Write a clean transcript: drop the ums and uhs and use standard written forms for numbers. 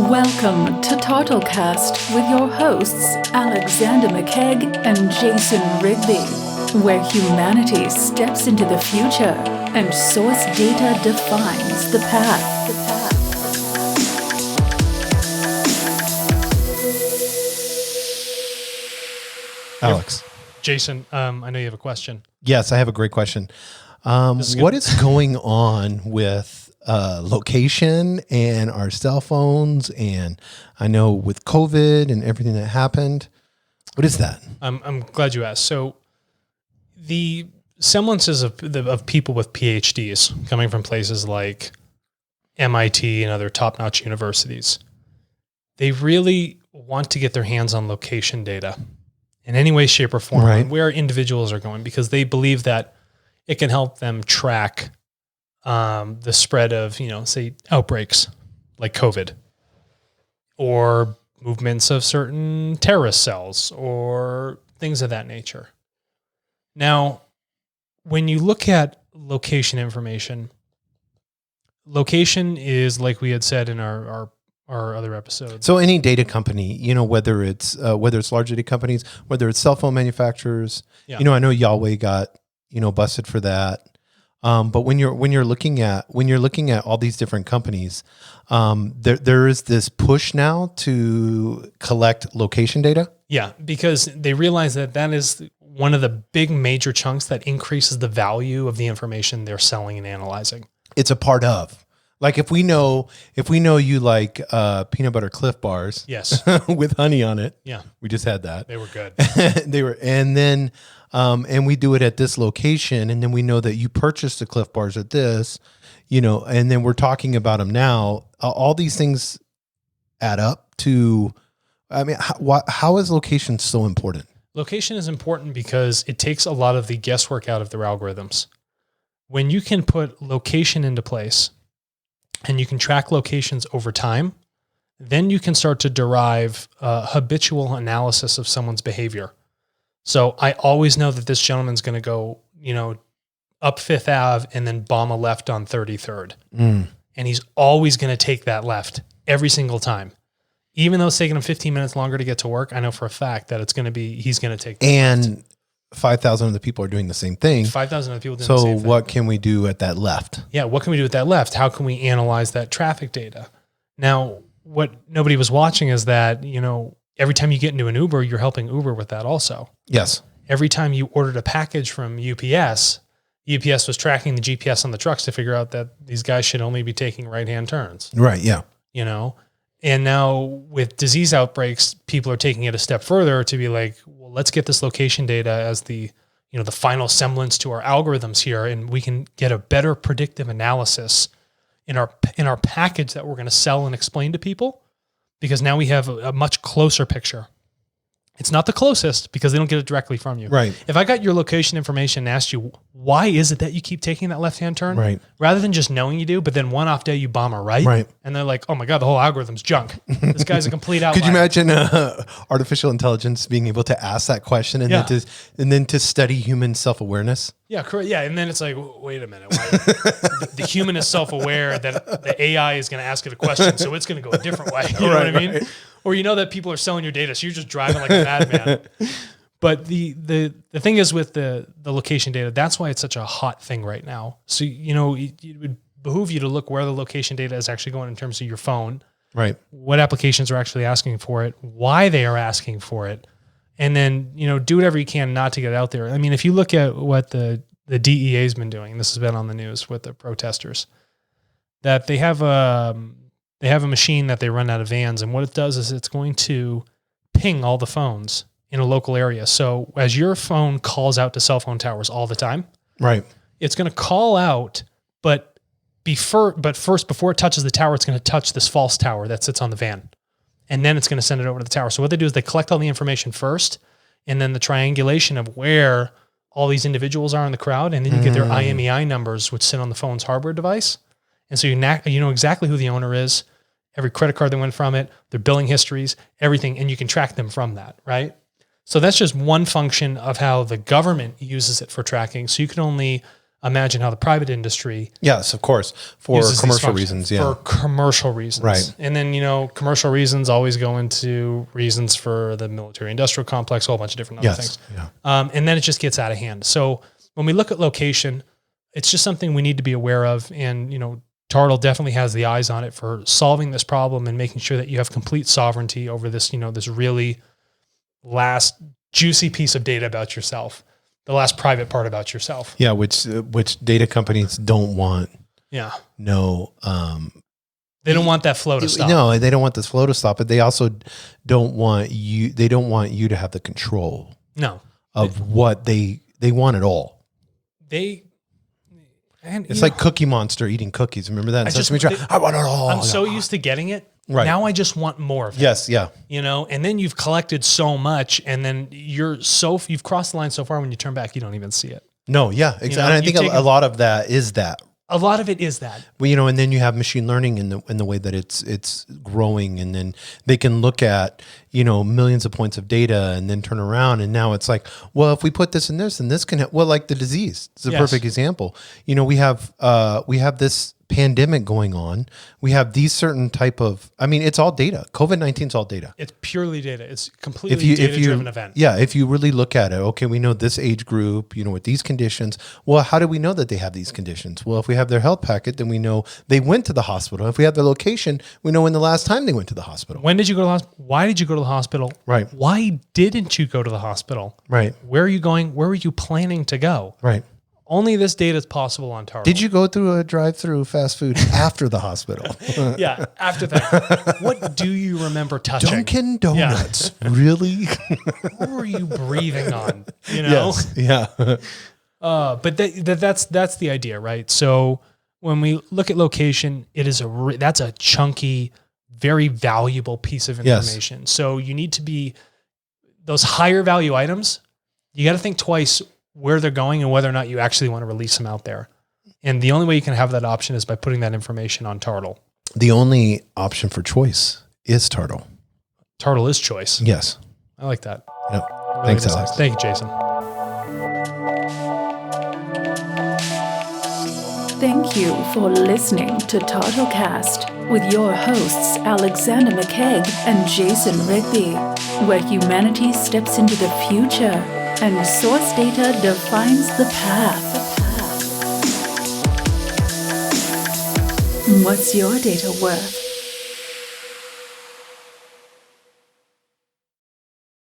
Welcome to TARTLEcast with your hosts Alexander McCaig and Jason Rigby, where humanity steps into the future and source data defines the path. Alex. Jason, I know you have a question. Yes, I have a great question. What is going on with location and our cell phones? And I know with COVID and everything that happened, what is that? I'm glad you asked. So the semblances of people with PhDs coming from places like MIT and other top-notch universities, they really want to get their hands on location data in any way, shape, or form, right, on where individuals are going, because they believe that it can help them track the spread of, say, outbreaks like COVID, or movements of certain terrorist cells, or things of that nature. Now, when you look at location information, location is, like we had said in our other episodes. So any data company, whether it's large data companies, whether it's cell phone manufacturers, Yeah. I know Yahweh got, busted for that. But when you're looking at all these different companies, there is this push now to collect location data. Yeah, because they realize that is one of the big major chunks that increases the value of the information they're selling and analyzing. It's a part of. Like if we know you like peanut butter Cliff bars, Yes, with honey on it. Yeah, we just had that. They were good. And then and we do it at this location, and then we know that you purchased the Cliff bars at this, and then we're talking about them now. All these things add up to. I mean, how is location so important? Location is important because it takes a lot of the guesswork out of their algorithms. When you can put location into place, and you can track locations over time, then you can start to derive habitual analysis of someone's behavior. So I always know that this gentleman's going to go, up Fifth Ave and then bomb a left on 33rd. And he's always going to take that left every single time. Even though it's taking him 15 minutes longer to get to work, I know for a fact that he's going to take that and left. 5,000 of the people are doing the same thing. 5,000 of the people doing the same thing. So what can we do at that left? Yeah, what can we do with that left? How can we analyze that traffic data? Now, what nobody was watching is that, every time you get into an Uber, you're helping Uber with that also. Yes. Every time you ordered a package from UPS was tracking the GPS on the trucks to figure out that these guys should only be taking right-hand turns. Right, yeah. And now with disease outbreaks, people are taking it a step further to be like, well, let's get this location data as the final semblance to our algorithms here, and we can get a better predictive analysis in our package that we're going to sell and explain to people, because now we have a much closer picture. It's not the closest because they don't get it directly from you. Right. If I got your location information and asked you, why is it that you keep taking that left-hand turn? Right. Rather than just knowing you do, but then one off day you bomb a right. Right. And they're like, oh my God, the whole algorithm's junk. This guy's a complete outlier. Could you imagine artificial intelligence being able to ask that question and then to study human self-awareness? Yeah, correct. Yeah, and then it's like, wait a minute. Why? the human is self-aware that the AI is going to ask it a question, so it's going to go a different way. You know what I mean? Right. Or that people are selling your data, so you're just driving like a madman. But the thing is with the location data, that's why it's such a hot thing right now. So, it would behoove you to look where the location data is actually going in terms of your phone. Right. What applications are actually asking for it, why they are asking for it, and then, do whatever you can not to get it out there. I mean, if you look at what the DEA has been doing, and this has been on the news with the protesters, that they have a machine that they run out of vans, and what it does is it's going to ping all the phones in a local area. So as your phone calls out to cell phone towers all the time, right, it's going to call out, but first, before it touches the tower, it's going to touch this false tower that sits on the van. And then it's going to send it over to the tower. So what they do is they collect all the information first, and then the triangulation of where all these individuals are in the crowd, and then you get their IMEI numbers, which sit on the phone's hardware device. And so you know exactly who the owner is, every credit card that went from it, their billing histories, everything, and you can track them from that, right? So that's just one function of how the government uses it for tracking. So you can only Imagine how the private industry Yes, of course, for uses these commercial functions reasons. Yeah, for commercial reasons. Right. And then, commercial reasons always go into reasons for the military industrial complex, a whole bunch of different other yes, things. yeah, And then it just gets out of hand. So when we look at location, it's just something we need to be aware of. And, TARTLE definitely has the eyes on it for solving this problem and making sure that you have complete sovereignty over this, this really last juicy piece of data about yourself, the last private part about yourself. yeah. Which data companies don't want. Yeah. No, They don't want that flow to stop. No, they don't want this flow to stop, but they also don't want you. They don't want you to have the control. No. Of what they want it all. It's like Cookie Monster eating cookies. Remember that? I want it all. I'm so used to getting it. Right. Now I just want more of it. Yes. Yeah. And then you've collected so much, and then you've crossed the line so far when you turn back, you don't even see it. No. Yeah. Exactly. And I think a lot of that is that. A lot of it is that. Well, and then you have machine learning in the way that it's growing, and then they can look at, millions of points of data and then turn around. And now it's like, well, if we put this in this, and this can, like the disease, it's a perfect example. We have this pandemic going on. We have these certain type of, it's all data. COVID-19 is all data. It's purely data. It's completely data-driven event. Yeah. If you really look at it, okay, we know this age group, with these conditions. Well, how do we know that they have these conditions? Well, if we have their health packet, then we know they went to the hospital. If we have their location, we know when the last time they went to the hospital. When did you go to the hospital? Why did you go to the hospital? Right. Why didn't you go to the hospital? Right. Where are you going? Where were you planning to go? Right. Only this data is possible on TARTLE. Did you go through a drive-through fast food after the hospital? Yeah, after that. What do you remember touching? Dunkin' Donuts. Yeah. Really? What were you breathing on? Yes. Yeah. But that's the idea, right? So when we look at location, it is that's a chunky, very valuable piece of information. Yes. So you need to be those higher value items. You got to think twice where they're going and whether or not you actually want to release them out there. And the only way you can have that option is by putting that information on TARTLE. The only option for choice is TARTLE. TARTLE is choice. Yes. I like that. Yep. Really Thanks, Alex. Thank you, Jason. Thank you for listening to TARTLEcast with your hosts Alexander McCaig and Jason Rigby, where humanity steps into the future and source data defines the path. What's your data worth?